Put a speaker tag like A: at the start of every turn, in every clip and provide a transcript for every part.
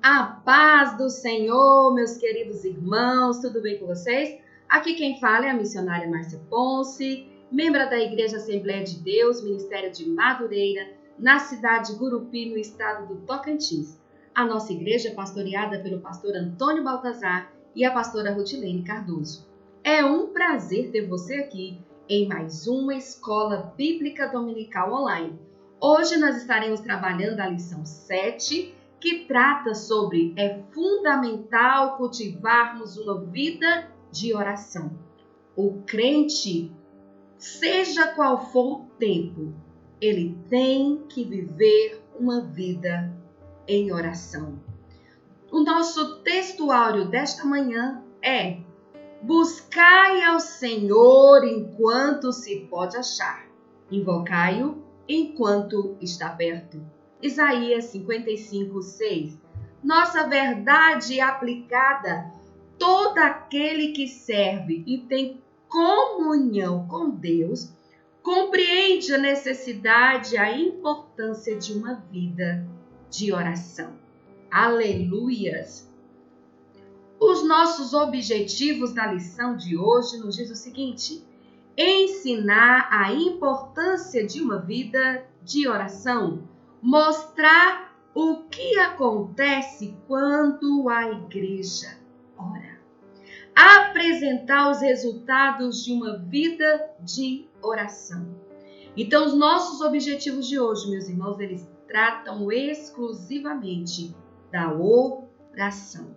A: A paz do Senhor, meus queridos irmãos, tudo bem com vocês? Aqui quem fala é a missionária Márcia Ponce, membro da Igreja Assembleia de Deus, Ministério de Madureira, na cidade de Gurupi, no estado do Tocantins. A nossa igreja é pastoreada pelo pastor Antônio Baltazar e a pastora Rutilene Cardoso. É um prazer ter você aqui em mais uma Escola Bíblica Dominical Online. Hoje nós estaremos trabalhando a lição 7, que trata sobre é fundamental cultivarmos uma vida de oração. O crente, seja qual for o tempo, ele tem que viver uma vida em oração. O nosso textuário desta manhã é: buscai ao Senhor enquanto se pode achar, invocai-o enquanto está perto. Isaías 55:6. Nossa verdade aplicada: todo aquele que serve e tem comunhão com Deus compreende a necessidade e a importância de uma vida de oração. Aleluias! Os nossos objetivos da lição de hoje nos diz o seguinte: ensinar a importância de uma vida de oração, mostrar o que acontece quando a igreja ora, apresentar os resultados de uma vida de oração. Então, os nossos objetivos de hoje, meus irmãos, eles tratam exclusivamente da oração.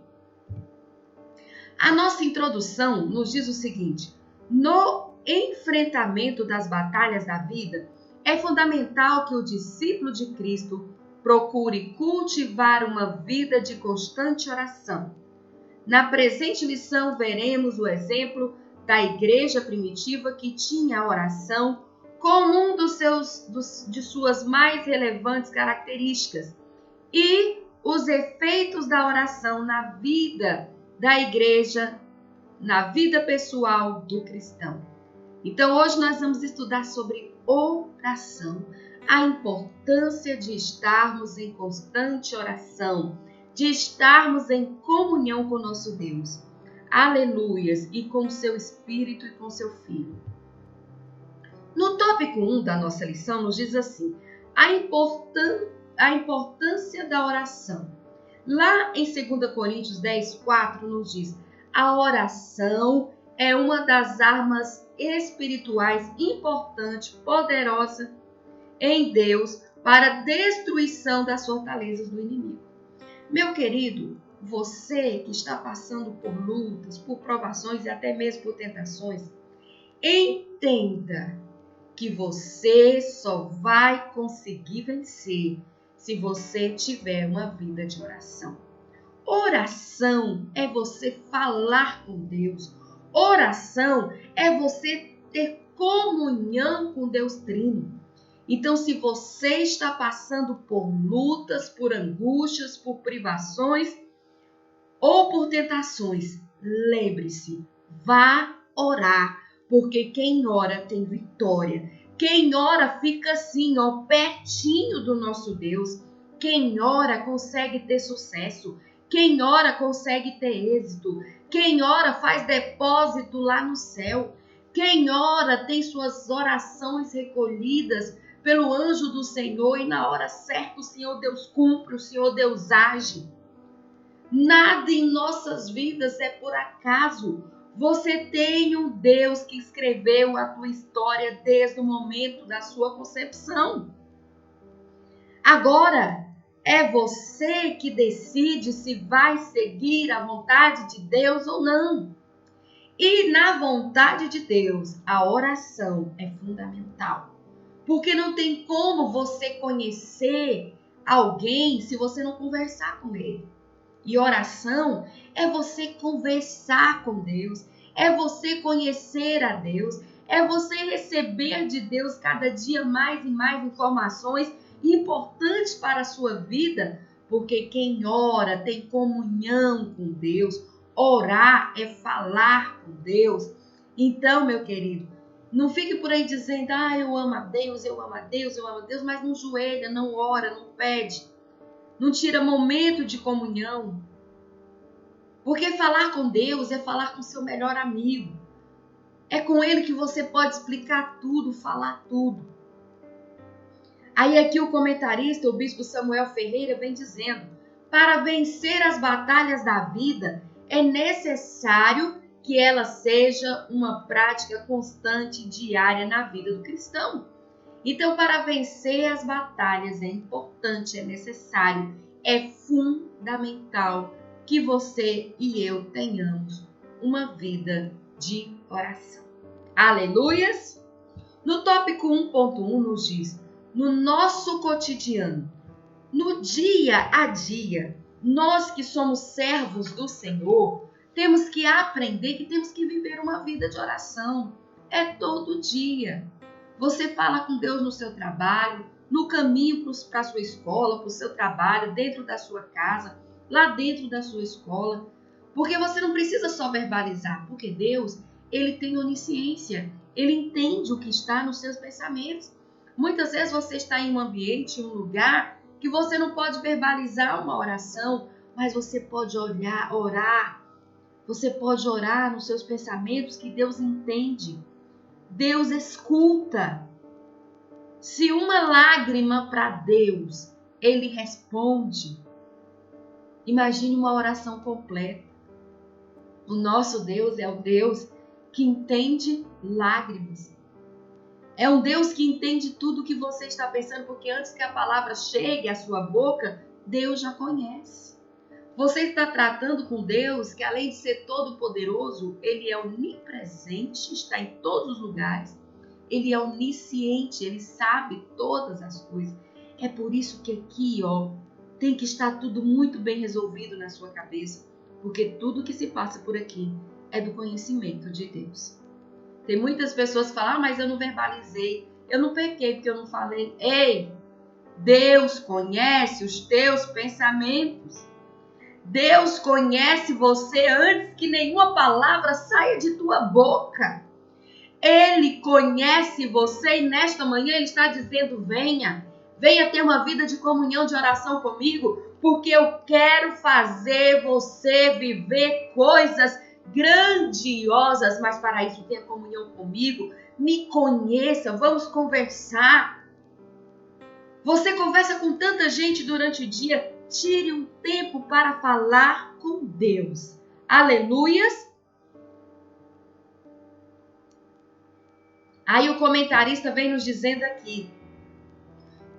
A: A nossa introdução nos diz o seguinte: no enfrentamento das batalhas da vida, é fundamental que o discípulo de Cristo procure cultivar uma vida de constante oração. Na presente lição, veremos o exemplo da igreja primitiva que tinha a oração como de suas mais relevantes características e os efeitos da oração na vida da igreja, na vida pessoal do cristão. Então, hoje nós vamos estudar sobre oração, a importância de estarmos em constante oração, de estarmos em comunhão com nosso Deus. Aleluias! E com o seu Espírito e com o seu Filho. No tópico 1 da nossa lição, nos diz assim: a importância da oração. Lá em 2 Coríntios 10:4 nos diz: a oração é uma das armas espirituais importante, poderosa em Deus para a destruição das fortalezas do inimigo. Meu querido, você que está passando por lutas, por provações e até mesmo por tentações, entenda que você só vai conseguir vencer se você tiver uma vida de oração. Oração é você falar com Deus. Oração é você ter comunhão com Deus Trino. Então, se você está passando por lutas, por angústias, por privações ou por tentações, lembre-se, vá orar, porque quem ora tem vitória. Quem ora fica assim, pertinho do nosso Deus. Quem ora consegue ter sucesso. Quem ora consegue ter êxito. Quem ora faz depósito lá no céu. Quem ora tem suas orações recolhidas pelo anjo do Senhor e na hora certa o Senhor Deus cumpre, o Senhor Deus age. Nada em nossas vidas é por acaso. Você tem um Deus que escreveu a tua história desde o momento da sua concepção. Agora, é você que decide se vai seguir a vontade de Deus ou não. E na vontade de Deus, a oração é fundamental. Porque não tem como você conhecer alguém se você não conversar com ele. E oração é você conversar com Deus, é você conhecer a Deus, é você receber de Deus cada dia mais e mais informações importantes para a sua vida, porque quem ora tem comunhão com Deus. Orar é falar com Deus. Então, meu querido, não fique por aí dizendo: eu amo a Deus, eu amo a Deus, eu amo a Deus, mas não joelha, não ora, não pede. não tira momento de comunhão. Porque falar com Deus é falar com seu melhor amigo. É com Ele que você pode explicar tudo, falar tudo. Aí aqui o comentarista, o bispo Samuel Ferreira, vem dizendo: para vencer as batalhas da vida, é necessário que ela seja uma prática constante, diária na vida do cristão. Então, para vencer as batalhas é importante, é necessário, é fundamental que você e eu tenhamos uma vida de oração. Aleluias! No tópico 1.1 nos diz: no nosso cotidiano, no dia a dia, nós que somos servos do Senhor, temos que aprender que temos que viver uma vida de oração. É todo dia. Você fala com Deus no seu trabalho, no caminho para a sua escola, para o seu trabalho, dentro da sua casa, lá dentro da sua escola. Porque você não precisa só verbalizar, porque Deus, Ele tem onisciência, Ele entende o que está nos seus pensamentos. Muitas vezes você está em um ambiente, em um lugar, que você não pode verbalizar uma oração, mas você pode orar. Você pode orar nos seus pensamentos que Deus entende. Deus escuta. Se uma lágrima para Deus, Ele responde. Imagine uma oração completa. O nosso Deus é o Deus que entende lágrimas. É um Deus que entende tudo o que você está pensando, porque antes que a palavra chegue à sua boca, Deus já conhece. Você está tratando com Deus que, além de ser todo-poderoso, Ele é onipresente, está em todos os lugares. Ele é onisciente, Ele sabe todas as coisas. É por isso que aqui, tem que estar tudo muito bem resolvido na sua cabeça, porque tudo que se passa por aqui é do conhecimento de Deus. Tem muitas pessoas que falam: mas eu não verbalizei, eu não pequei porque eu não falei. Ei, Deus conhece os teus pensamentos. Deus conhece você antes que nenhuma palavra saia de tua boca. Ele conhece você e nesta manhã Ele está dizendo: venha ter uma vida de comunhão, de oração comigo, porque eu quero fazer você viver coisas grandiosas, mas para isso tenha comunhão comigo, me conheça, vamos conversar. Você conversa com tanta gente durante o dia, tire um tempo para falar com Deus. Aleluias! Aí o comentarista vem nos dizendo aqui: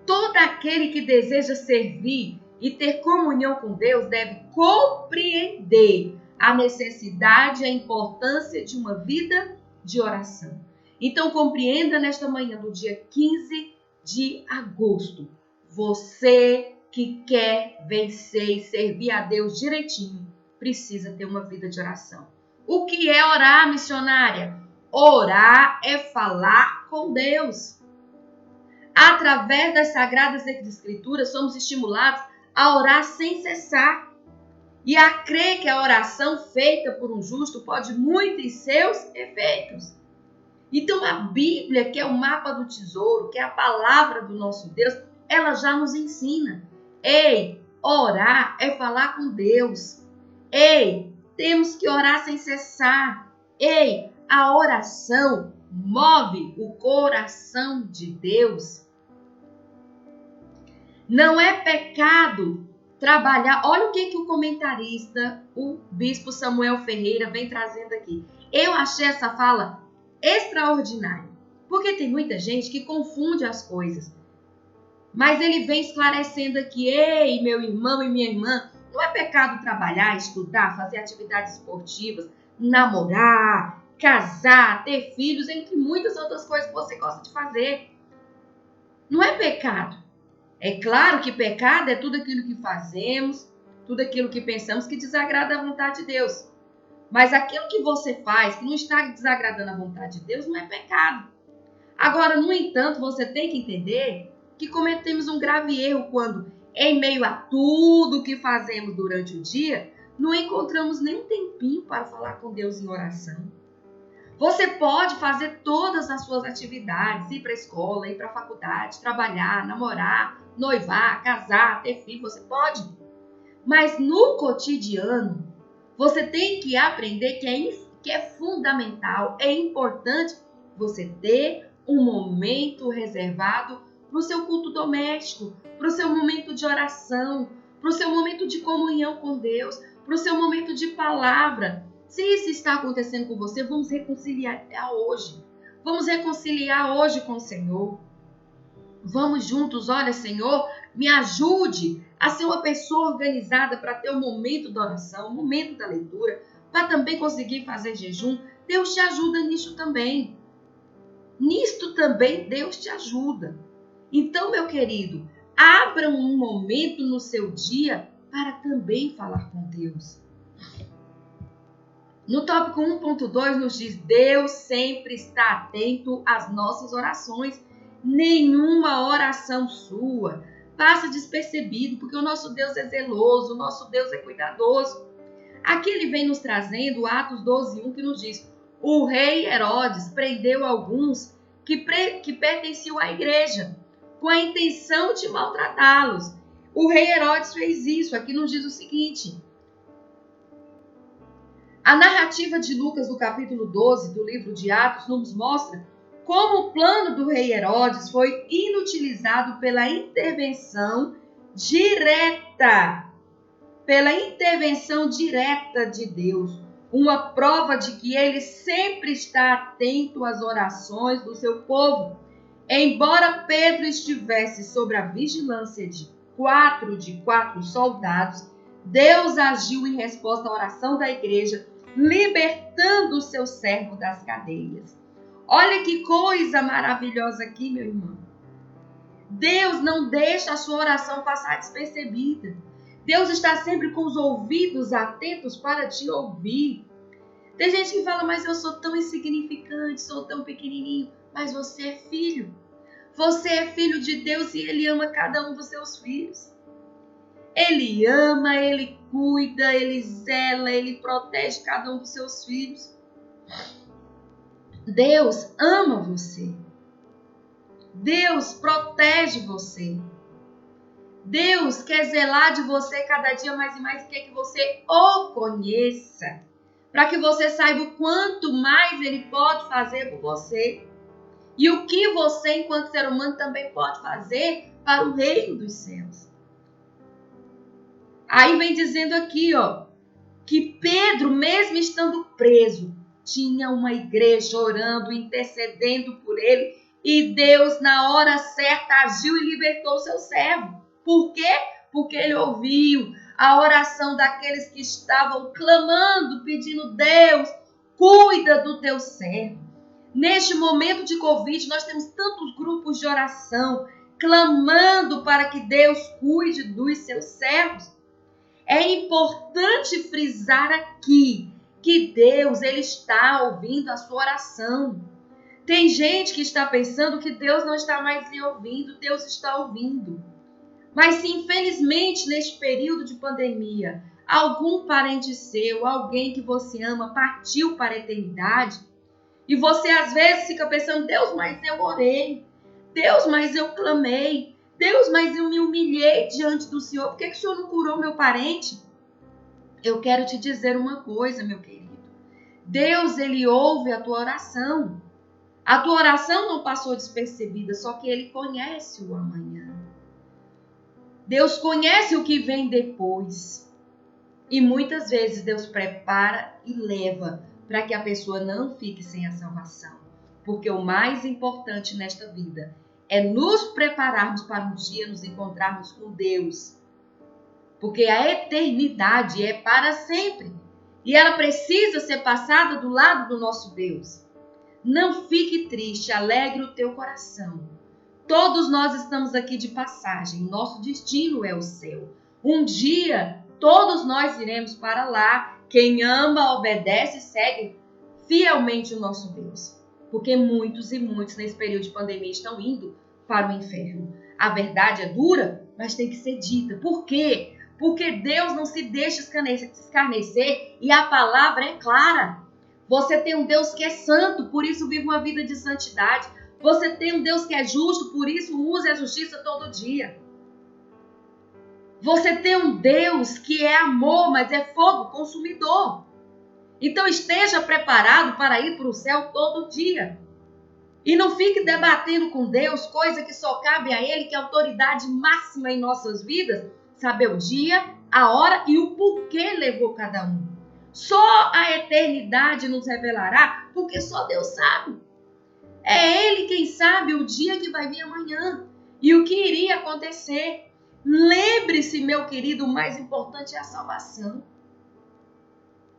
A: todo aquele que deseja servir e ter comunhão com Deus deve compreender a necessidade e a importância de uma vida de oração. Então compreenda nesta manhã do dia 15 de agosto, você que quer vencer e servir a Deus direitinho, precisa ter uma vida de oração. O que é orar, missionária? Orar é falar com Deus. Através das Sagradas Escrituras, somos estimulados a orar sem cessar e a crer que a oração feita por um justo pode muito em seus efeitos. Então a Bíblia, que é o mapa do tesouro, que é a palavra do nosso Deus, ela já nos ensina. Ei, orar é falar com Deus. Ei, temos que orar sem cessar. Ei, a oração move o coração de Deus. Não é pecado trabalhar. Olha o que o comentarista, o bispo Samuel Ferreira, vem trazendo aqui. Eu achei essa fala extraordinária, porque tem muita gente que confunde as coisas. Mas ele vem esclarecendo aqui: ei, meu irmão e minha irmã, não é pecado trabalhar, estudar, fazer atividades esportivas, namorar, casar, ter filhos, entre muitas outras coisas que você gosta de fazer. Não é pecado. É claro que pecado é tudo aquilo que fazemos, tudo aquilo que pensamos que desagrada a vontade de Deus. Mas aquilo que você faz que não está desagradando a vontade de Deus não é pecado. Agora, no entanto, você tem que entender que cometemos um grave erro quando, em meio a tudo que fazemos durante o dia, não encontramos nem um tempinho para falar com Deus em oração. Você pode fazer todas as suas atividades, ir para a escola, ir para a faculdade, trabalhar, namorar, noivar, casar, ter filho, você pode. Mas no cotidiano, você tem que aprender que é fundamental, é importante você ter um momento reservado para o seu culto doméstico, para o seu momento de oração, para o seu momento de comunhão com Deus, para o seu momento de palavra. Se isso está acontecendo com você, vamos reconciliar hoje. Vamos reconciliar hoje com o Senhor. Vamos juntos, olha, Senhor, me ajude a ser uma pessoa organizada para ter o momento da oração, o momento da leitura, para também conseguir fazer jejum. Deus te ajuda nisso também. Nisto também Deus te ajuda. Então, meu querido, abra um momento no seu dia para também falar com Deus. No tópico 1.2 nos diz: Deus sempre está atento às nossas orações. Nenhuma oração sua passa despercebido, porque o nosso Deus é zeloso, o nosso Deus é cuidadoso. Aqui ele vem nos trazendo Atos 12:1, que nos diz: o rei Herodes prendeu alguns que pertenciam à igreja, com a intenção de maltratá-los. O rei Herodes fez isso. Aqui nos diz o seguinte: a narrativa de Lucas, do capítulo 12 do livro de Atos, nos mostra como o plano do rei Herodes foi inutilizado pela intervenção direta de Deus. Uma prova de que ele sempre está atento às orações do seu povo. Embora Pedro estivesse sob a vigilância de quatro soldados, Deus agiu em resposta à oração da igreja, libertando o seu servo das cadeias. Olha que coisa maravilhosa aqui, meu irmão. Deus não deixa a sua oração passar despercebida. Deus está sempre com os ouvidos atentos para te ouvir. Tem gente que fala: mas eu sou tão insignificante, sou tão pequenininho. Mas você é filho. Você é filho de Deus e Ele ama cada um dos seus filhos. Ele ama, Ele cuida, Ele zela, Ele protege cada um dos seus filhos. Deus ama você. Deus protege você. Deus quer zelar de você cada dia mais e mais, quer que você o conheça, para que você saiba o quanto mais Ele pode fazer por você e o que você, enquanto ser humano, também pode fazer para o reino dos céus. Aí vem dizendo aqui, que Pedro, mesmo estando preso, tinha uma igreja orando, intercedendo por ele, e Deus, na hora certa, agiu e libertou o seu servo. Por quê? Porque ele ouviu a oração daqueles que estavam clamando, pedindo: Deus, cuida do teu servo. Neste momento de Covid, nós temos tantos grupos de oração clamando para que Deus cuide dos seus servos. É importante frisar aqui que Deus, Ele está ouvindo a sua oração. Tem gente que está pensando que Deus não está mais lhe ouvindo. Deus está ouvindo. Mas se infelizmente neste período de pandemia, algum parente seu, alguém que você ama, partiu para a eternidade, e você às vezes fica pensando: Deus, mas eu orei. Deus, mas eu clamei. Deus, mas eu me humilhei diante do Senhor. Por que o Senhor não curou meu parente? Eu quero te dizer uma coisa, meu querido. Deus, Ele ouve a tua oração. A tua oração não passou despercebida, só que Ele conhece o amanhã. Deus conhece o que vem depois. E muitas vezes Deus prepara e leva para que a pessoa não fique sem a salvação. Porque o mais importante nesta vida é nos prepararmos para um dia nos encontrarmos com Deus. Porque a eternidade é para sempre. E ela precisa ser passada do lado do nosso Deus. Não fique triste, alegre o teu coração. Todos nós estamos aqui de passagem. Nosso destino é o céu. Um dia, todos nós iremos para lá. Quem ama, obedece e segue fielmente o nosso Deus. Porque muitos e muitos nesse período de pandemia estão indo para o inferno. A verdade é dura, mas tem que ser dita. Por quê? Porque Deus não se deixa escarnecer e a palavra é clara. Você tem um Deus que é santo, por isso vive uma vida de santidade. Você tem um Deus que é justo, por isso use a justiça todo dia. Você tem um Deus que é amor, mas é fogo consumidor. Então esteja preparado para ir para o céu todo dia. E não fique debatendo com Deus coisa que só cabe a Ele, que é a autoridade máxima em nossas vidas, saber o dia, a hora e o porquê levou cada um. Só a eternidade nos revelará, porque só Deus sabe. É Ele quem sabe o dia que vai vir amanhã e o que iria acontecer. Lembre-se, meu querido, o mais importante é a salvação.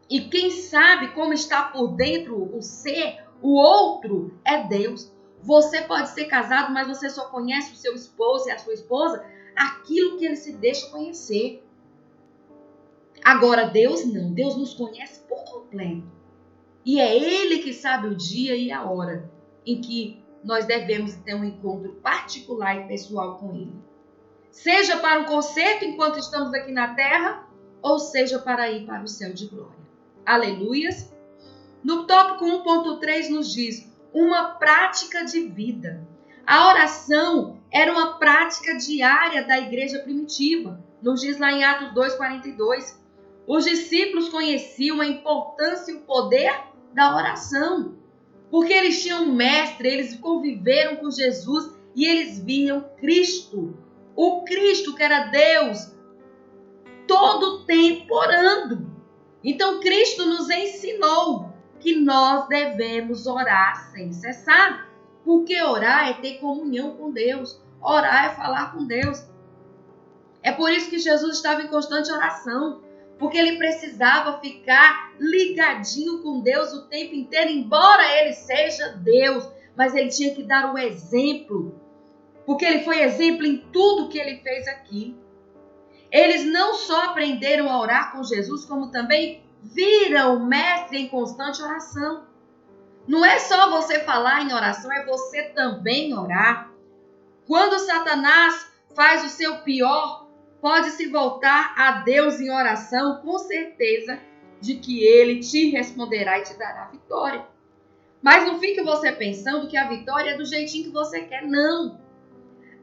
A: E quem sabe como está por dentro o ser, o outro, é Deus. Você pode ser casado, mas você só conhece o seu esposo e a sua esposa aquilo que ele se deixa conhecer. Agora, Deus não. Deus nos conhece por completo. E é Ele que sabe o dia e a hora em que nós devemos ter um encontro particular e pessoal com Ele. Seja para um concerto enquanto estamos aqui na terra, ou seja para ir para o céu de glória. Aleluias! No tópico 1.3 nos diz, uma prática de vida. A oração era uma prática diária da igreja primitiva. Nos diz lá em Atos 2,42. Os discípulos conheciam a importância e o poder da oração. Porque eles tinham um mestre, eles conviveram com Jesus e eles viam Cristo. O Cristo que era Deus, todo o tempo orando. Então Cristo nos ensinou que nós devemos orar sem cessar. Porque orar é ter comunhão com Deus. Orar é falar com Deus. É por isso que Jesus estava em constante oração. Porque ele precisava ficar ligadinho com Deus o tempo inteiro, embora ele seja Deus. Mas ele tinha que dar o exemplo. Porque ele foi exemplo em tudo que ele fez aqui. Eles não só aprenderam a orar com Jesus, como também viram o mestre em constante oração. Não é só você falar em oração, é você também orar. Quando Satanás faz o seu pior, pode se voltar a Deus em oração, com certeza de que ele te responderá e te dará vitória. Mas não fique você pensando que a vitória é do jeitinho que você quer, não.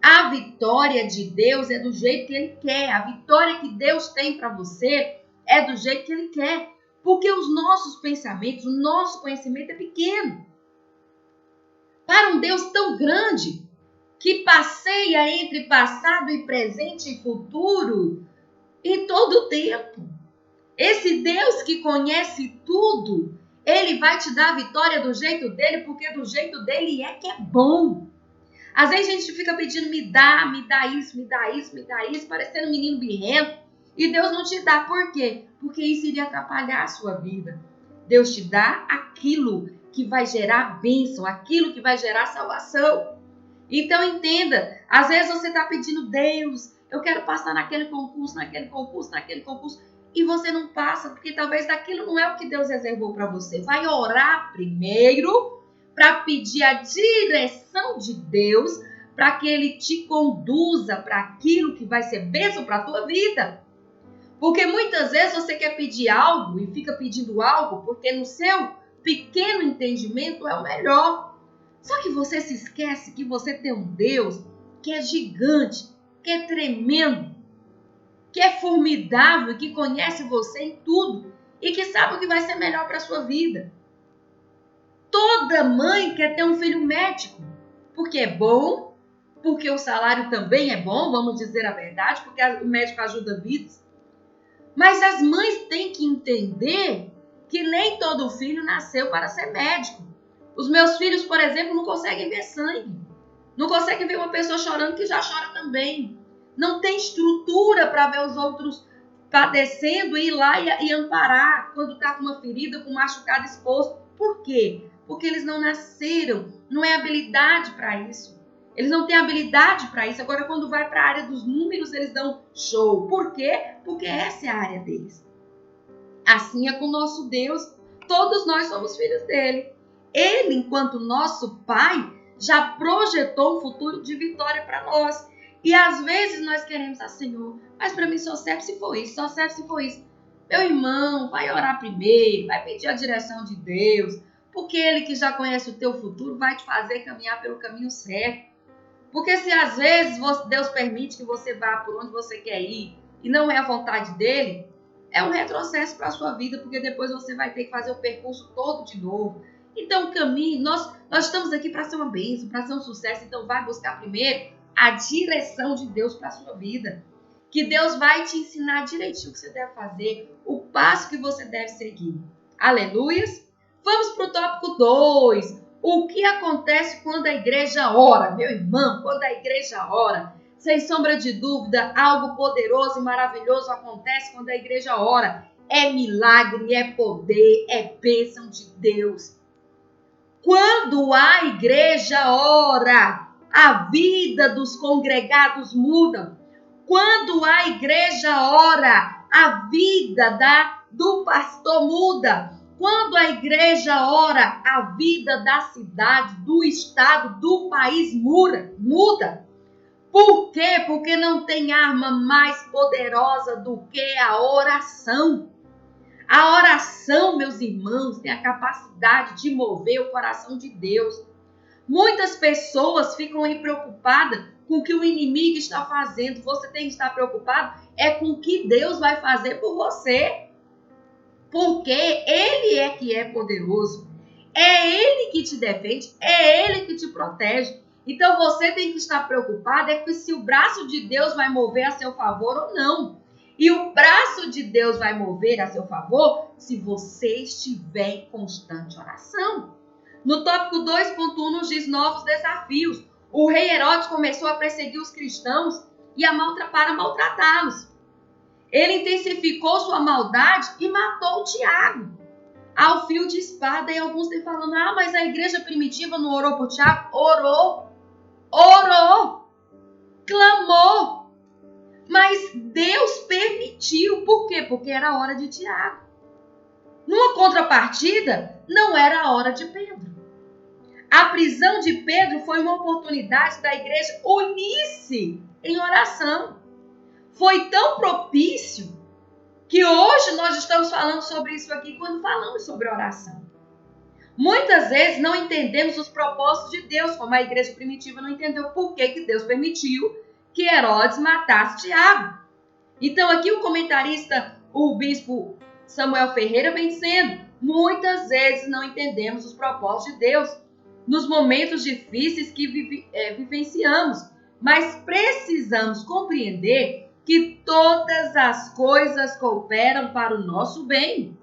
A: A vitória de Deus é do jeito que Ele quer. A vitória que Deus tem para você é do jeito que Ele quer. Porque os nossos pensamentos, o nosso conhecimento é pequeno. Para um Deus tão grande, que passeia entre passado e presente e futuro em todo o tempo. Esse Deus que conhece tudo, Ele vai te dar a vitória do jeito dele, porque do jeito dele é que é bom. Às vezes a gente fica pedindo, me dá isso, me dá isso, me dá isso, parecendo um menino birrento. E Deus não te dá. Por quê? Porque isso iria atrapalhar a sua vida. Deus te dá aquilo que vai gerar bênção, aquilo que vai gerar salvação. Então entenda, às vezes você está pedindo, Deus, eu quero passar naquele concurso, e você não passa, porque talvez daquilo não é o que Deus reservou para você. Vai orar primeiro para pedir a direção de Deus, para que Ele te conduza para aquilo que vai ser bênção para a tua vida. Porque muitas vezes você quer pedir algo e fica pedindo algo porque no seu pequeno entendimento é o melhor. Só que você se esquece que você tem um Deus que é gigante, que é tremendo, que é formidável, que conhece você em tudo e que sabe o que vai ser melhor para a sua vida. Toda mãe quer ter um filho médico, porque é bom, porque o salário também é bom, vamos dizer a verdade, porque o médico ajuda vidas. Mas as mães têm que entender que nem todo filho nasceu para ser médico. Os meus filhos, por exemplo, não conseguem ver sangue. Não conseguem ver uma pessoa chorando que já chora também. Não tem estrutura para ver os outros padecendo e ir lá e amparar quando está com uma ferida, com um machucado exposto. Por quê? Porque eles não nasceram, não é habilidade para isso. Eles não têm habilidade para isso. Agora, quando vai para a área dos números, eles dão show. Por quê? Porque essa é a área deles. Assim é com o nosso Deus. Todos nós somos filhos dele. Ele, enquanto nosso Pai, já projetou um futuro de vitória para nós. E às vezes nós queremos, Senhor, mas para mim só serve se for isso, só serve se for isso. Meu irmão, vai orar primeiro, vai pedir a direção de Deus, porque Ele que já conhece o teu futuro vai te fazer caminhar pelo caminho certo. Porque se às vezes Deus permite que você vá por onde você quer ir, e não é a vontade dele, é um retrocesso para a sua vida, porque depois você vai ter que fazer o percurso todo de novo. Então, caminhe, nós estamos aqui para ser uma bênção, para ser um sucesso, então vai buscar primeiro a direção de Deus para a sua vida. Que Deus vai te ensinar direitinho o que você deve fazer, o passo que você deve seguir. Aleluias! Vamos para o tópico 2. O que acontece quando a igreja ora? Meu irmão, quando a igreja ora, sem sombra de dúvida, algo poderoso e maravilhoso acontece quando a igreja ora. É milagre, é poder, é bênção de Deus. Quando a igreja ora, a vida dos congregados muda. Quando a igreja ora, a vida do pastor muda. Quando a igreja ora, a vida da cidade, do estado, do país muda. Por quê? Porque não tem arma mais poderosa do que a oração. A oração, meus irmãos, tem a capacidade de mover o coração de Deus. Muitas pessoas ficam aí preocupadas com o que o inimigo está fazendo. Você tem que estar preocupado com o que Deus vai fazer por você. Porque Ele é que é poderoso. É Ele que te defende, é Ele que te protege. Então você tem que estar preocupado com se o braço de Deus vai mover a seu favor ou não. E o braço de Deus vai mover a seu favor se você estiver em constante oração. No tópico 2.1 nos diz novos desafios. O rei Herodes começou a perseguir os cristãos e para maltratá-los. Ele intensificou sua maldade e matou Tiago ao fio de espada. E alguns têm falando, mas a igreja primitiva não orou por Tiago? Orou, clamou. Mas Deus permitiu. Por quê? Porque era a hora de Tiago. Numa contrapartida, não era a hora de Pedro. A prisão de Pedro foi uma oportunidade da igreja unir-se em oração. Foi tão propício que hoje nós estamos falando sobre isso aqui quando falamos sobre oração. Muitas vezes não entendemos os propósitos de Deus, como a igreja primitiva não entendeu por que Deus permitiu que Herodes matasse Tiago. Então aqui o comentarista, o bispo Samuel Ferreira, vem dizendo, muitas vezes não entendemos os propósitos de Deus nos momentos difíceis que vivenciamos, mas precisamos compreender que todas as coisas cooperam para o nosso bem.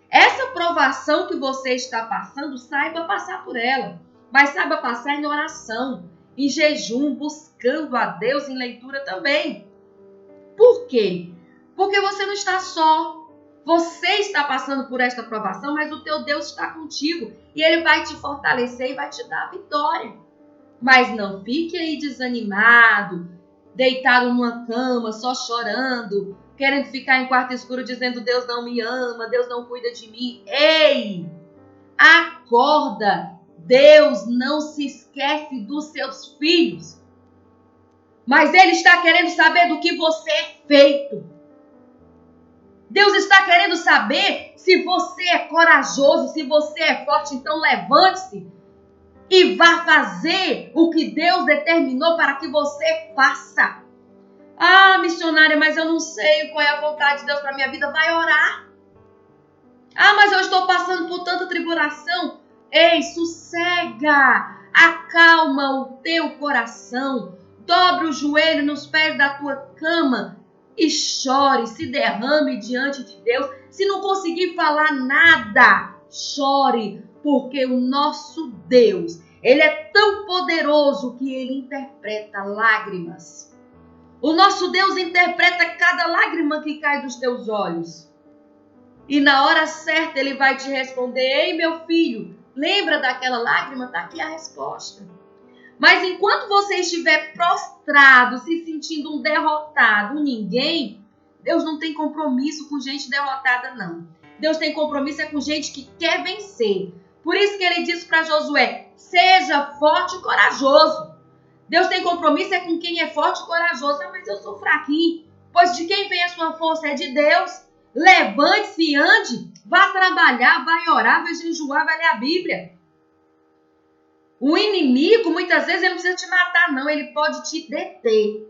A: Essa provação que você está passando, saiba passar por ela, mas saiba passar em oração, em jejum, buscando a Deus em leitura também. Por quê? Porque você não está só. Você está passando por esta provação, mas o teu Deus está contigo e Ele vai te fortalecer e vai te dar a vitória. Mas não fique aí desanimado, deitado numa cama, só chorando, querendo ficar em quarto escuro dizendo Deus não me ama, Deus não cuida de mim. Ei, acorda! Deus não se esquece dos seus filhos. Mas Ele está querendo saber do que você é feito. Deus está querendo saber se você é corajoso, se você é forte. Então levante-se e vá fazer o que Deus determinou para que você faça. Missionária, mas eu não sei qual é a vontade de Deus para a minha vida. Vai orar. Mas eu estou passando por tanta tribulação. Ei, sossega. Acalma o teu coração. Dobre o joelho nos pés da tua cama e chore, se derrame diante de Deus. Se não conseguir falar nada, chore, porque o nosso Deus, Ele é tão poderoso que Ele interpreta lágrimas. O nosso Deus interpreta cada lágrima que cai dos teus olhos. E na hora certa Ele vai te responder, ei meu filho, lembra daquela lágrima? Está aqui a resposta. Mas enquanto você estiver prostrado, se sentindo um derrotado, um ninguém, Deus não tem compromisso com gente derrotada, não. Deus tem compromisso com gente que quer vencer. Por isso que Ele disse para Josué, seja forte e corajoso. Deus tem compromisso com quem é forte e corajoso. Mas eu sou fraquinho. Pois de quem vem a sua força é de Deus. Levante-se e ande. Vá trabalhar, vai orar, vai jejuar, vai ler a Bíblia. O inimigo, muitas vezes, ele não precisa te matar, não. Ele pode te deter.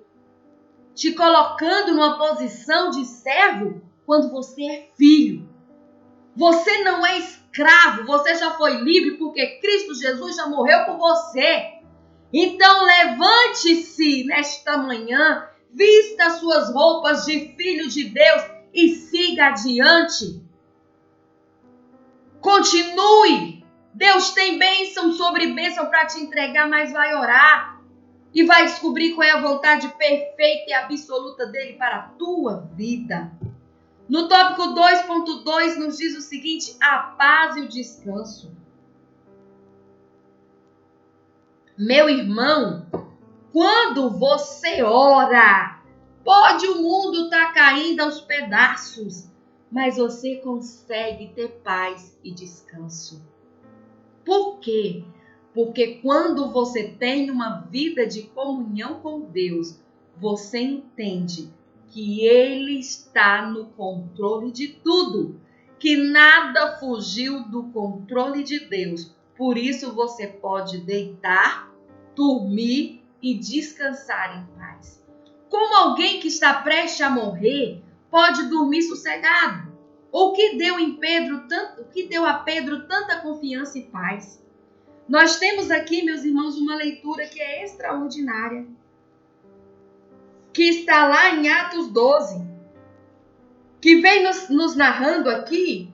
A: te colocando numa posição de servo quando você é filho. Você não é escravo, você já foi livre porque Cristo Jesus já morreu por você. Então levante-se nesta manhã, vista suas roupas de filho de Deus e siga adiante. Continue. Deus tem bênção sobre bênção para te entregar, mas vai orar e vai descobrir qual é a vontade perfeita e absoluta dele para a tua vida. No tópico 2.2 nos diz o seguinte: a paz e o descanso. Meu irmão, quando você ora, pode o mundo estar caindo aos pedaços, mas você consegue ter paz e descanso. Por quê? Porque quando você tem uma vida de comunhão com Deus, você entende que Ele está no controle de tudo, que nada fugiu do controle de Deus. Por isso você pode deitar, dormir e descansar em paz. Como alguém que está prestes a morrer pode dormir sossegado? O que deu a Pedro tanta confiança e paz? Nós temos aqui, meus irmãos, uma leitura que é extraordinária, que está lá em Atos 12, que vem nos narrando aqui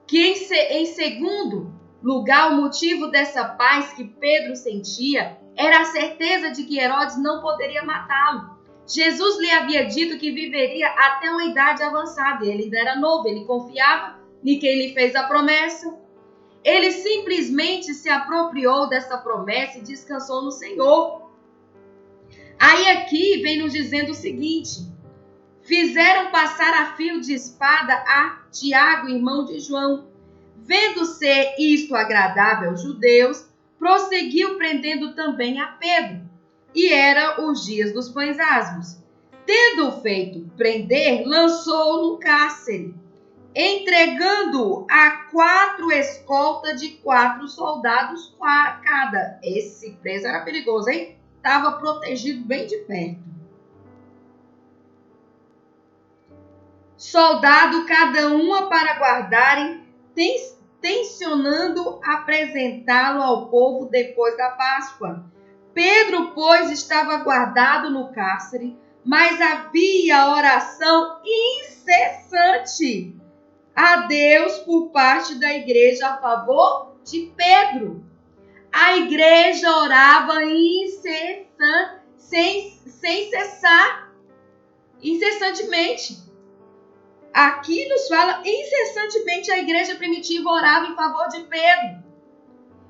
A: que em segundo lugar, o motivo dessa paz que Pedro sentia era a certeza de que Herodes não poderia matá-lo. Jesus lhe havia dito que viveria até uma idade avançada. Ele ainda era novo, ele confiava em quem lhe fez a promessa. Ele simplesmente se apropriou dessa promessa e descansou no Senhor. Aí aqui vem nos dizendo o seguinte: fizeram passar a fio de espada a Tiago, irmão de João. Vendo ser isto agradável aos judeus, prosseguiu prendendo também a Pedro. E era os dias dos pães asmos. Tendo feito prender, lançou-o no cárcere, entregando-o a 4 escoltas de 4 soldados cada. Esse preso era perigoso, hein? Estava protegido bem de perto. Soldado cada uma para guardarem, tencionando apresentá-lo ao povo depois da Páscoa. Pedro, pois, estava guardado no cárcere, mas havia oração incessante a Deus por parte da igreja a favor de Pedro. A igreja orava sem cessar, incessantemente. Aqui nos fala, incessantemente a igreja primitiva orava em favor de Pedro.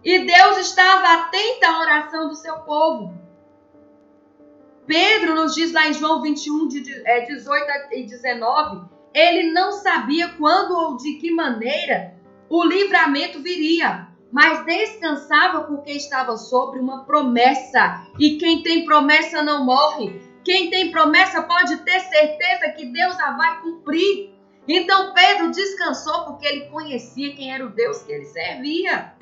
A: E Deus estava atento à oração do seu povo. Pedro nos diz lá em João 21, 18 e 19, ele não sabia quando ou de que maneira o livramento viria, mas descansava porque estava sobre uma promessa. E quem tem promessa não morre. Quem tem promessa pode ter certeza que Deus a vai cumprir. Então Pedro descansou porque ele conhecia quem era o Deus que ele servia.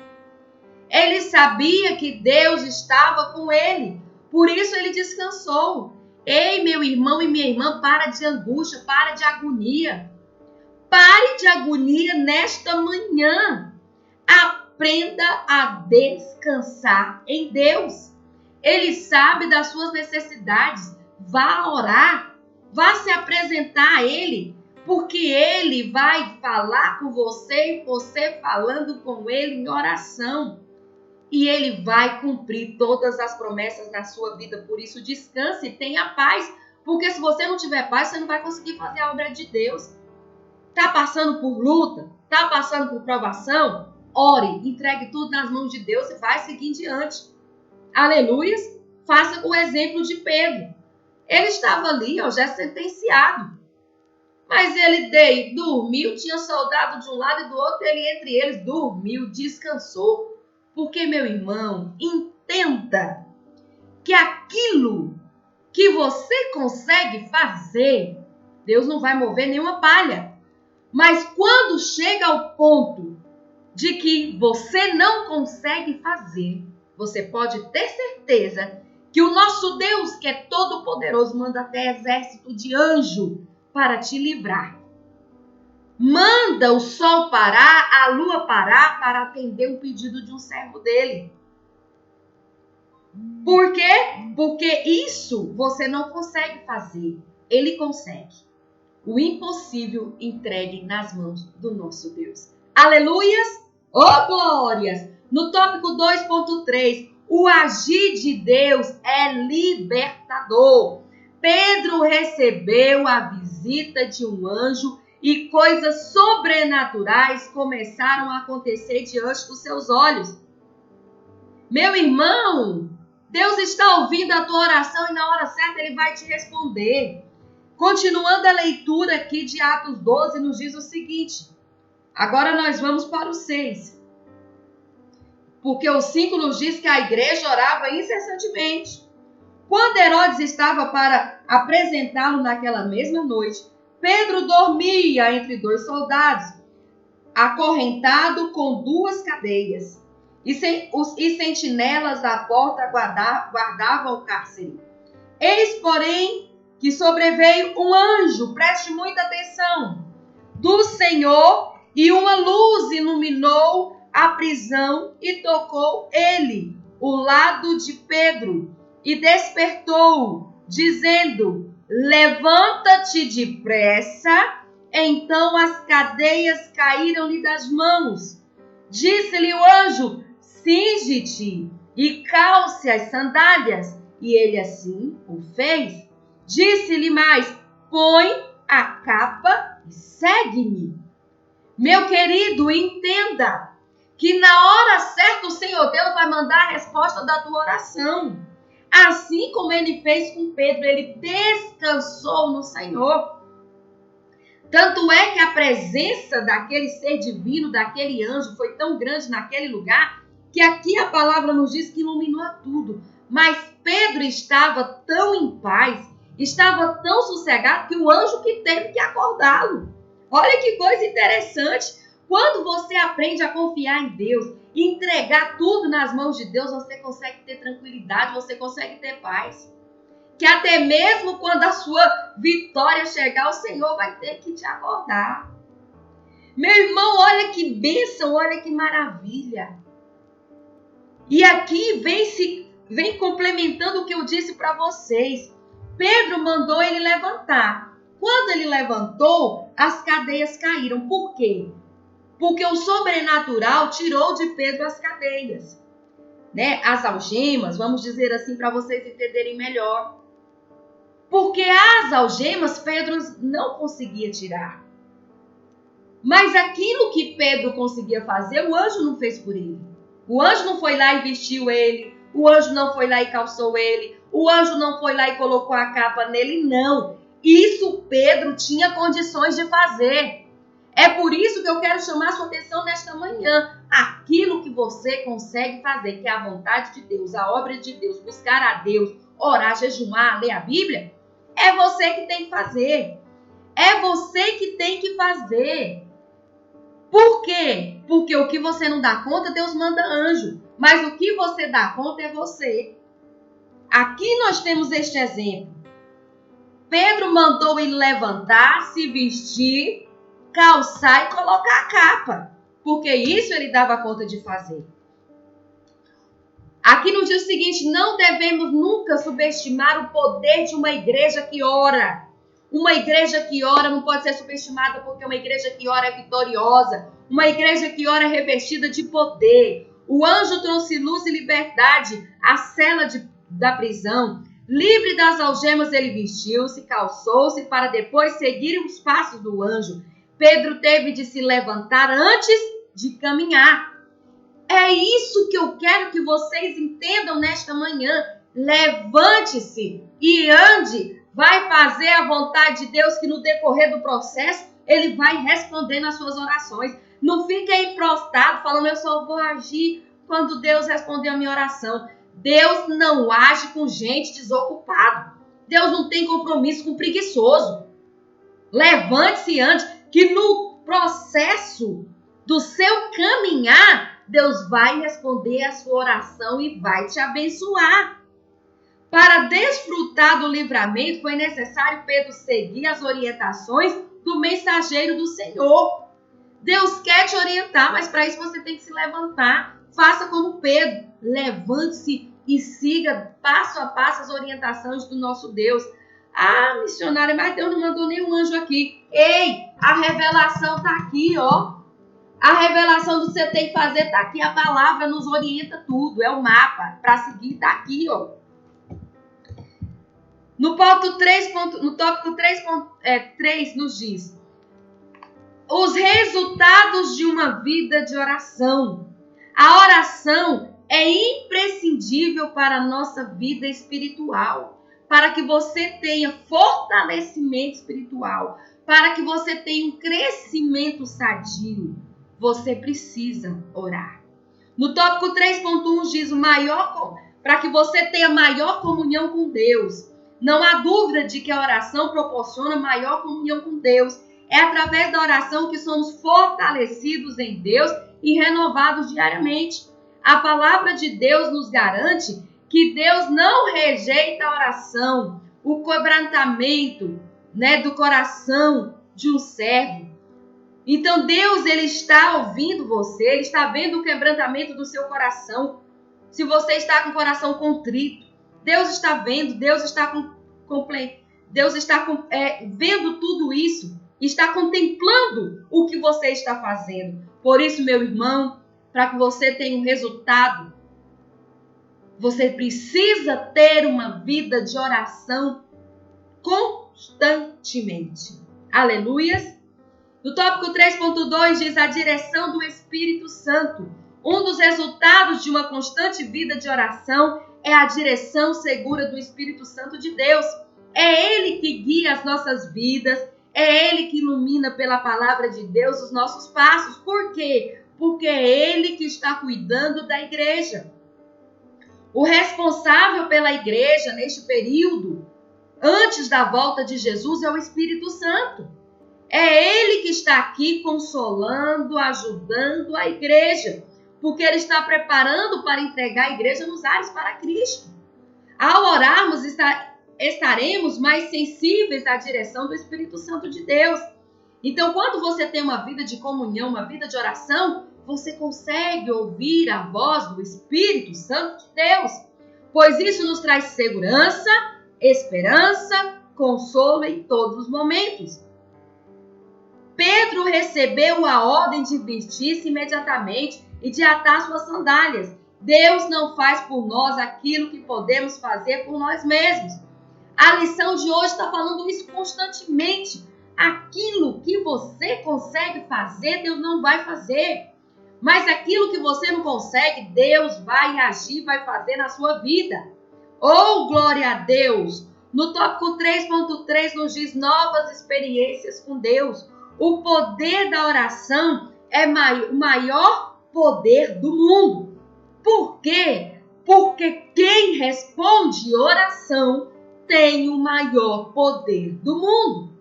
A: Ele sabia que Deus estava com ele. Por isso ele descansou. Ei, meu irmão e minha irmã, para de angústia, para de agonia. Pare de agonia nesta manhã. Aprenda a descansar em Deus. Ele sabe das suas necessidades. Vá orar. Vá se apresentar a Ele. Porque Ele vai falar com você e você falando com Ele em oração. E Ele vai cumprir todas as promessas na sua vida. Por isso, descanse e tenha paz. Porque se você não tiver paz, você não vai conseguir fazer a obra de Deus. Está passando por luta? Está passando por provação? Ore, entregue tudo nas mãos de Deus e vai seguir diante. Aleluias! Faça o exemplo de Pedro. Ele estava ali, já sentenciado. Mas ele dormiu, tinha soldado de um lado e do outro, ele entre eles dormiu, descansou. Porque, meu irmão, entenda que aquilo que você consegue fazer, Deus não vai mover nenhuma palha. Mas quando chega ao ponto de que você não consegue fazer, você pode ter certeza que o nosso Deus, que é todo-poderoso, manda até exército de anjo para te livrar. Manda o sol parar, a lua parar para atender um pedido de um servo dele. Por quê? Porque isso você não consegue fazer. Ele consegue. O impossível entregue nas mãos do nosso Deus. Aleluias! Oh, glórias! No tópico 2.3, o agir de Deus é libertador. Pedro recebeu a visita de um anjo e coisas sobrenaturais começaram a acontecer diante dos seus olhos. Meu irmão, Deus está ouvindo a tua oração e na hora certa Ele vai te responder. Continuando a leitura aqui de Atos 12, nos diz o seguinte. Agora nós vamos para o 6. Porque o 5 nos diz que a igreja orava incessantemente. Quando Herodes estava para apresentá-lo naquela mesma noite, Pedro dormia entre 2 soldados, acorrentado com 2 cadeias. E sentinelas da porta guardavam o cárcere. Eis, porém, que sobreveio um anjo, preste muita atenção, do Senhor, e uma luz iluminou a prisão e tocou ele, o lado de Pedro, e despertou, dizendo, levanta-te depressa. Então as cadeias caíram-lhe das mãos. Disse-lhe o anjo, cinge-te e calce as sandálias. E ele assim o fez. Disse-lhe mais, põe a capa e segue-me. Meu querido, entenda que na hora certa o Senhor Deus vai mandar a resposta da tua oração. Assim como ele fez com Pedro, ele descansou no Senhor. Tanto é que a presença daquele ser divino, daquele anjo, foi tão grande naquele lugar, que aqui a palavra nos diz que iluminou tudo. Mas Pedro estava tão em paz, estava tão sossegado, que o anjo que teve que acordá-lo. Olha que coisa interessante. Quando você aprende a confiar em Deus e entregar tudo nas mãos de Deus, você consegue ter tranquilidade, você consegue ter paz. Que até mesmo quando a sua vitória chegar, o Senhor vai ter que te acordar. Meu irmão, olha que bênção, olha que maravilha. E aqui vem complementando o que eu disse para vocês. Pedro mandou ele levantar. Quando ele levantou, as cadeias caíram. Por quê? Porque o sobrenatural tirou de Pedro as cadeias, né? As algemas, vamos dizer assim para vocês entenderem melhor. Porque as algemas Pedro não conseguia tirar. Mas aquilo que Pedro conseguia fazer, o anjo não fez por ele. O anjo não foi lá e vestiu ele. O anjo não foi lá e calçou ele. O anjo não foi lá e colocou a capa nele, não. Isso Pedro tinha condições de fazer. É por isso que eu quero chamar sua atenção nesta manhã. Aquilo que você consegue fazer, que é a vontade de Deus, a obra de Deus, buscar a Deus, orar, jejuar, ler a Bíblia, é você que tem que fazer. É você que tem que fazer. Por quê? Porque o que você não dá conta, Deus manda anjo. Mas o que você dá conta é você. Aqui nós temos este exemplo. Pedro mandou ele levantar, se vestir, calçar e colocar a capa. Porque isso ele dava conta de fazer. Aqui nos diz o seguinte, não devemos nunca subestimar o poder de uma igreja que ora. Uma igreja que ora não pode ser subestimada porque uma igreja que ora é vitoriosa. Uma igreja que ora é revestida de poder. O anjo trouxe luz e liberdade à cela da prisão. Livre das algemas, ele vestiu-se, calçou-se para depois seguir os passos do anjo. Pedro teve de se levantar antes de caminhar. É isso que eu quero que vocês entendam nesta manhã. Levante-se e ande. Vai fazer a vontade de Deus, que no decorrer do processo ele vai responder nas suas orações. Não fique aí prostrado falando, eu só vou agir quando Deus responder a minha oração. Deus não age com gente desocupada. Deus não tem compromisso com preguiçoso. Levante-se e ande, que no processo do seu caminhar, Deus vai responder a sua oração e vai te abençoar. Para desfrutar do livramento, foi necessário Pedro seguir as orientações do mensageiro do Senhor. Deus quer te orientar, mas para isso você tem que se levantar. Faça como Pedro, levante-se e siga passo a passo as orientações do nosso Deus. Ah, missionária, mas Deus não mandou nenhum anjo aqui. Ei, a revelação está aqui, ó. A revelação do que você tem que fazer está aqui. A palavra nos orienta tudo. É o mapa para seguir, está aqui, ó. No tópico 3.3 nos diz: os resultados de uma vida de oração. A oração é imprescindível para a nossa vida espiritual, para que você tenha fortalecimento espiritual, para que você tenha um crescimento sadio. Você precisa orar. No tópico 3.1 diz para que você tenha maior comunhão com Deus. Não há dúvida de que a oração proporciona maior comunhão com Deus. É através da oração que somos fortalecidos em Deus e renovados diariamente. A palavra de Deus nos garante que Deus não rejeita a oração, o quebrantamento, do coração de um servo. Então Deus, ele está ouvindo você, ele está vendo o quebrantamento do seu coração. Se você está com o coração contrito, Deus está vendo, Deus está vendo tudo isso, está contemplando o que você está fazendo. Por isso, meu irmão, para que você tenha um resultado, você precisa ter uma vida de oração constantemente. Aleluias! No tópico 3.2 diz a direção do Espírito Santo. Um dos resultados de uma constante vida de oração é a direção segura do Espírito Santo de Deus. É Ele que guia as nossas vidas, é Ele que ilumina pela palavra de Deus os nossos passos. Por quê? Porque é Ele que está cuidando da igreja. O responsável pela igreja neste período, antes da volta de Jesus, é o Espírito Santo. É Ele que está aqui consolando, ajudando a igreja, porque Ele está preparando para entregar a igreja nos ares para Cristo. Ao orarmos, estaremos mais sensíveis à direção do Espírito Santo de Deus. Então, quando você tem uma vida de comunhão, uma vida de oração, você consegue ouvir a voz do Espírito Santo de Deus, pois isso nos traz segurança, esperança, consolo em todos os momentos. Pedro recebeu a ordem de vestir-se imediatamente e de atar suas sandálias. Deus não faz por nós aquilo que podemos fazer por nós mesmos. A lição de hoje está falando isso constantemente. Aquilo que você consegue fazer, Deus não vai fazer. Mas aquilo que você não consegue, Deus vai agir, vai fazer na sua vida. Oh, glória a Deus! No tópico 3.3 nos diz novas experiências com Deus. O poder da oração é o maior poder do mundo. Por quê? Porque quem responde oração tem o maior poder do mundo.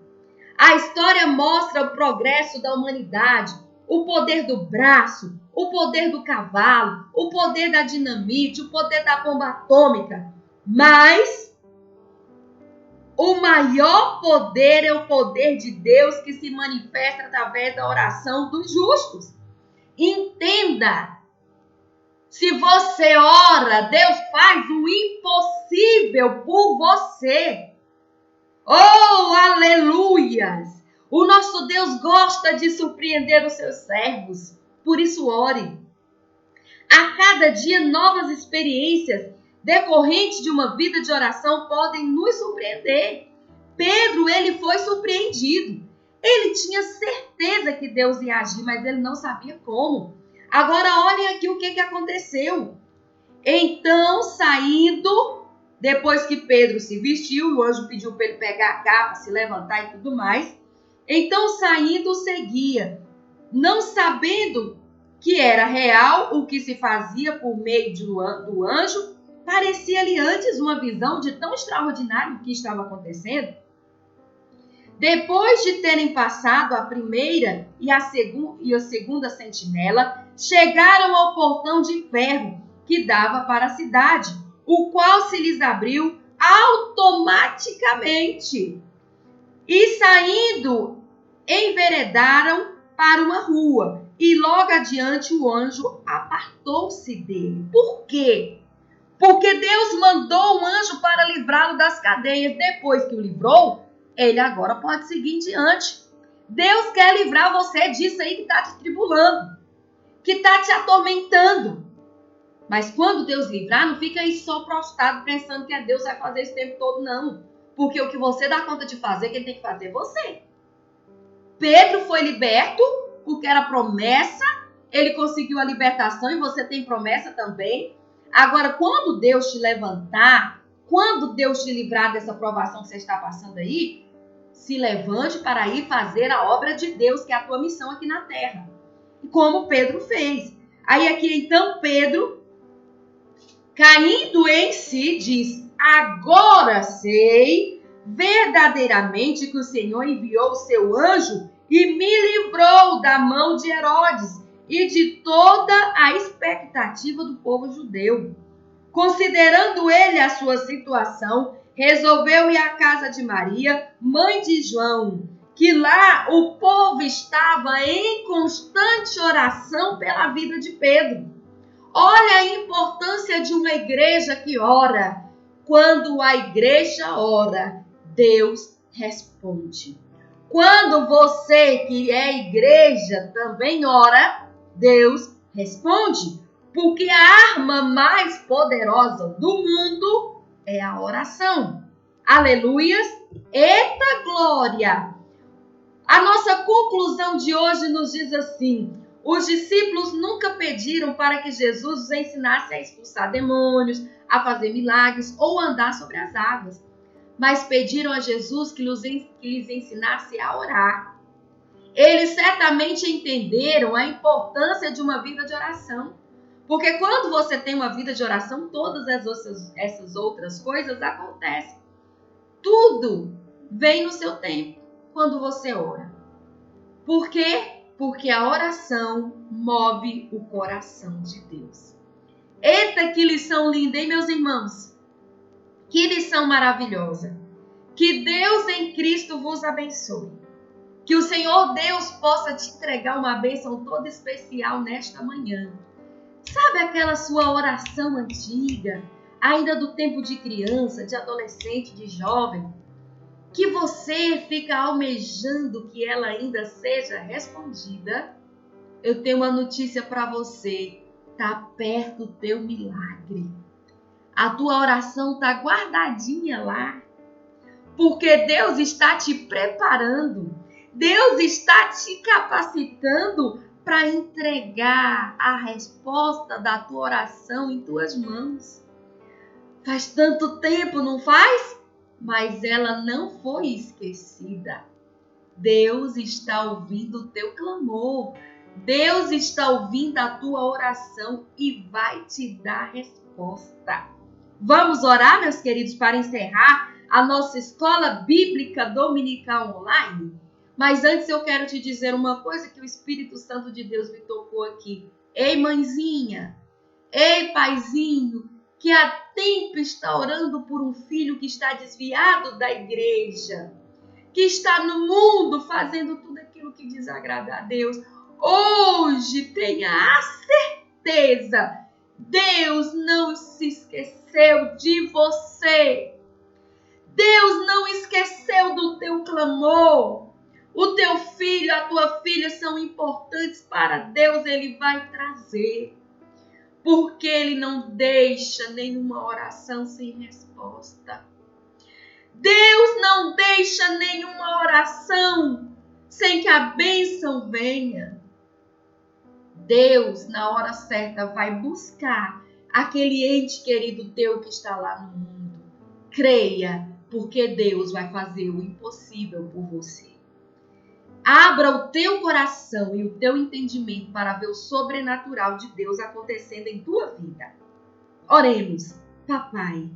A: A história mostra o progresso da humanidade, o poder do braço, o poder do cavalo, o poder da dinamite, o poder da bomba atômica. Mas o maior poder é o poder de Deus que se manifesta através da oração dos justos. Entenda, se você ora, Deus faz o impossível por você. Oh, aleluias! O nosso Deus gosta de surpreender os seus servos, por isso ore. A cada dia, novas experiências decorrentes de uma vida de oração podem nos surpreender. Pedro, ele foi surpreendido. Ele tinha certeza que Deus ia agir, mas ele não sabia como. Agora, olhem aqui o que aconteceu. Então, saindo, depois que Pedro se vestiu, o anjo pediu para ele pegar a capa, se levantar e tudo mais. Então, saindo, seguia, não sabendo que era real o que se fazia por meio do anjo. Parecia-lhe antes uma visão de tão extraordinário que estava acontecendo. Depois de terem passado a primeira e a segunda sentinela, chegaram ao portão de ferro que dava para a cidade, o qual se lhes abriu automaticamente. E saindo, enveredaram para uma rua. E logo adiante o anjo apartou-se dele. Por quê? Porque Deus mandou um anjo para livrá-lo das cadeias. Depois que o livrou, ele agora pode seguir em diante. Deus quer livrar você disso aí que está te tribulando, que está te atormentando. Mas quando Deus livrar, não fica aí só prostrado pensando que Deus vai fazer esse tempo todo, não. Porque o que você dá conta de fazer, quem tem que fazer é você. Pedro foi liberto porque era promessa, ele conseguiu a libertação e você tem promessa também. Agora, quando Deus te levantar, quando Deus te livrar dessa provação que você está passando aí, se levante para ir fazer a obra de Deus, que é a tua missão aqui na terra. Como Pedro fez. Aí aqui então Pedro, caindo em si, diz: agora sei verdadeiramente que o Senhor enviou o seu anjo e me livrou da mão de Herodes e de toda a expectativa do povo judeu. Considerando ele a sua situação, resolveu ir à casa de Maria, mãe de João, que lá o povo estava em constante oração pela vida de Pedro. Olha a importância de uma igreja que ora. Quando a igreja ora, Deus responde. Quando você que é igreja também ora, Deus responde. Porque a arma mais poderosa do mundo é a oração. Aleluias! Eita glória! A nossa conclusão de hoje nos diz assim: os discípulos nunca pediram para que Jesus os ensinasse a expulsar demônios, a fazer milagres ou andar sobre as águas, mas pediram a Jesus que lhes ensinasse a orar. Eles certamente entenderam a importância de uma vida de oração. Porque quando você tem uma vida de oração, todas essas outras coisas acontecem. Tudo vem no seu tempo quando você ora. Por quê? Porque a oração move o coração de Deus. Eita, que lição linda, hein, meus irmãos? Que lição maravilhosa. Que Deus em Cristo vos abençoe. Que o Senhor Deus possa te entregar uma bênção toda especial nesta manhã. Sabe aquela sua oração antiga, ainda do tempo de criança, de adolescente, de jovem, que você fica almejando que ela ainda seja respondida? Eu tenho uma notícia para você. Está perto o teu milagre. A tua oração está guardadinha lá. Porque Deus está te preparando. Deus está te capacitando para entregar a resposta da tua oração em tuas mãos. Faz tanto tempo, não faz? Mas ela não foi esquecida. Deus está ouvindo o teu clamor. Deus está ouvindo a tua oração e vai te dar resposta. Vamos orar, meus queridos, para encerrar a nossa escola bíblica dominical online? Mas antes eu quero te dizer uma coisa que o Espírito Santo de Deus me tocou aqui. Ei, mãezinha, ei, paizinho, que há tempo está orando por um filho que está desviado da igreja, que está no mundo fazendo tudo aquilo que desagrada a Deus. Hoje tenha a certeza, Deus não se esqueceu de você. Deus não esqueceu do teu clamor. O teu filho, a tua filha são importantes para Deus, Ele vai trazer. Porque Ele não deixa nenhuma oração sem resposta. Deus não deixa nenhuma oração sem que a bênção venha. Deus, na hora certa, vai buscar aquele ente querido teu que está lá no mundo. Creia, porque Deus vai fazer o impossível por você. Abra o teu coração e o teu entendimento para ver o sobrenatural de Deus acontecendo em tua vida. Oremos. Papai.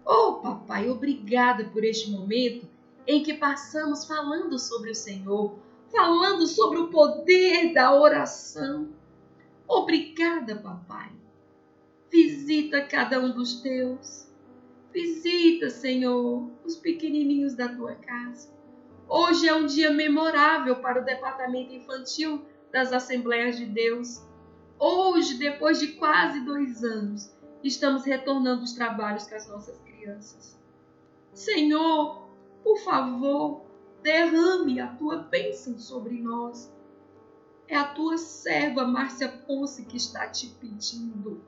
A: Oh, papai, obrigada por este momento em que passamos falando sobre o Senhor, falando sobre o poder da oração. Obrigada, papai. Visita cada um dos teus. Visita, Senhor, os pequenininhos da tua casa. Hoje é um dia memorável para o departamento infantil das Assembleias de Deus. Hoje, depois de quase 2 anos, estamos retornando os trabalhos com as nossas crianças. Senhor, por favor, derrame a tua bênção sobre nós. É a tua serva Márcia Ponce que está te pedindo.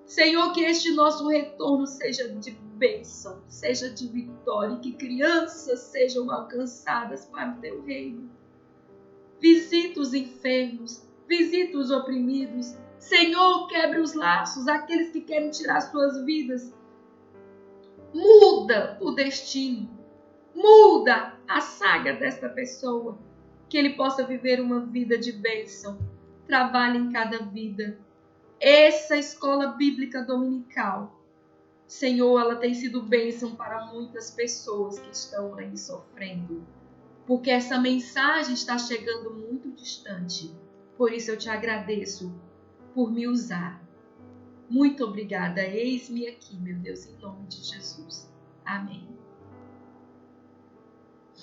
A: Senhor, que este nosso retorno seja de bênção, seja de vitória, que crianças sejam alcançadas para o teu reino. Visita os enfermos, visita os oprimidos. Senhor, quebre os laços, aqueles que querem tirar suas vidas. Muda o destino, muda a saga desta pessoa, que ele possa viver uma vida de bênção. Trabalhe em cada vida. Essa escola bíblica dominical, Senhor, ela tem sido bênção para muitas pessoas que estão aí sofrendo, porque essa mensagem está chegando muito distante. Por isso eu te agradeço por me usar. Muito obrigada. Eis-me aqui, meu Deus, em nome de Jesus. Amém.